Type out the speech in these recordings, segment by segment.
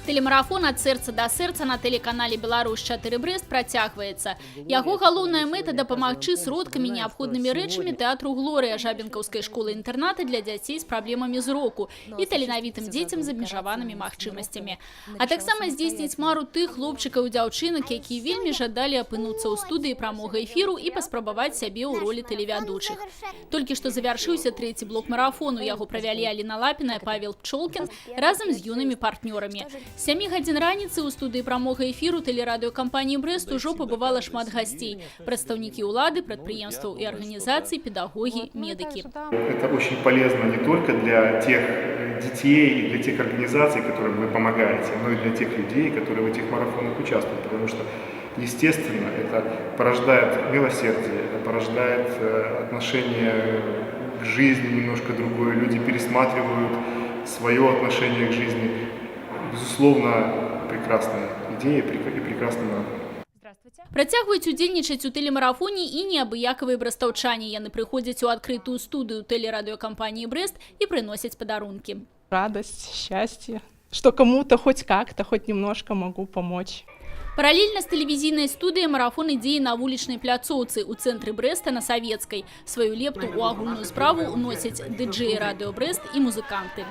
Телемарафон «Ад сэрца да сэрца» на тэлеканале «Беларусь-4 Брэст» працягваецца. Яго галоўная мэта – дапамагчы сродкамі неабходнымі рэчамі тэатру «Глорыя» Жабінкаўскай школы-інтэрната для дзяцей з праблемамі зроку і таленавітым дзецям з абмежаванымі магчымасцямі. А таксама здзейсніць мару тых хлопчыкаў і дзяўчынак, якія вельмі жадалі апынуцца ў студыі прамога эфіру і паспрабаваць сябе ў ролі тэлевядучых. Толькі што завяршыўся трэці блок марафону. Яго правялі Аліна Лапіна і Павел Пчолкін разам з юнымі партнёрамі. З 7 гадзін раніцы ў студыі прамога эфіру тэлерадыёкампаніі «Брэст» ужо пабывала шмат гасцей. Прадстаўнікі ўлады, прадпрыемстваў і арганізацый, педагогі, медыкі. Это очень полезно не только для тех детей и для тех организаций, которым вы помогаете, но и для тех людей, которые в этих марафонах участвуют. Потому что, естественно, это порождает милосердие, это порождает отношение к жизни немножко другое. Люди пересматривают свое отношение к жизни. Безусловно, прекрасная идея и прекрасный марафон. Працягваюць удзельнічаць у тэлемарафоне і неабыякавыя брастаўчане. Яны прыходзяць у адкрытую студыю тэлерадыёкампаніі «Брэст» и приносят подарунки. Радость, счастье, что кому-то хоть как-то, хоть немножко могу помочь. Параллельно с телевизийной студией марафон идеи на уличной пляцоўцы у центре Брэста на Советской. Свою лепту у агульную справу уносят диджеи радио «Брэст» и музыканты.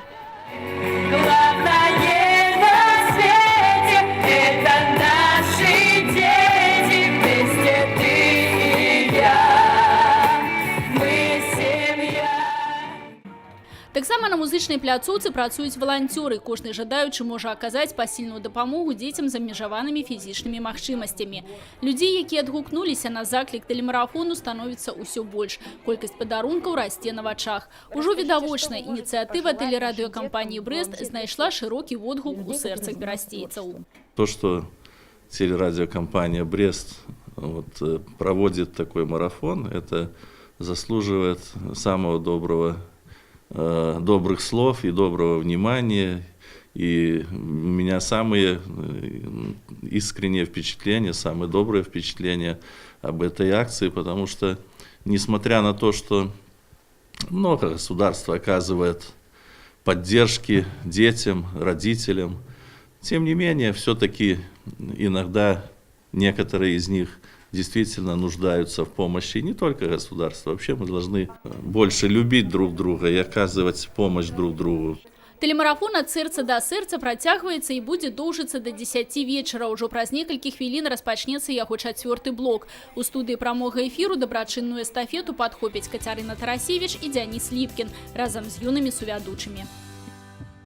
Главное на свете – это наши дети, вместе ты и я, мы семья. Таксама на музычнай пляцоўцы працуюць валанцёры. Кожны жадаючы можа аказаць пасільную дапамогу дзецям з абмежаванымі фізічнымі магчымасцямі. Людзей, якія адгукнуліся на заклік тэлемарафону, становіцца ўсё больш. Колькасць падарункаў расце на вачах. Ужо відавочна, ініцыятыва тэлерадыёкампаніі «Брэст» знайшла шырокі водгук у сэрцах берасцейцаў. То, что телерадиокомпания «Брест» проводит такой марафон, это заслуживает самого добрых слов и доброго внимания. И у меня самые искренние впечатления, самые добрые впечатления об этой акции, потому что, несмотря на то, что много государства оказывает поддержки детям, родителям, тем не менее, все-таки иногда некоторые из них действительно нуждаются в помощи. И не только государство. Вообще мы должны больше любить друг друга и оказывать помощь друг другу. Телемарафон «Ад сэрца да сэрца» працягваецца і будзе доўжыцца до 10 вечара. Ужо праз некалькі хвілін распачнецца яго 4-ы блок. У студыі прамога эфіру дабрачынную эстафету падхопяць Кацярына Тарасевіч і Дзяніс Ліпкін разам з юнымі сувядучымі.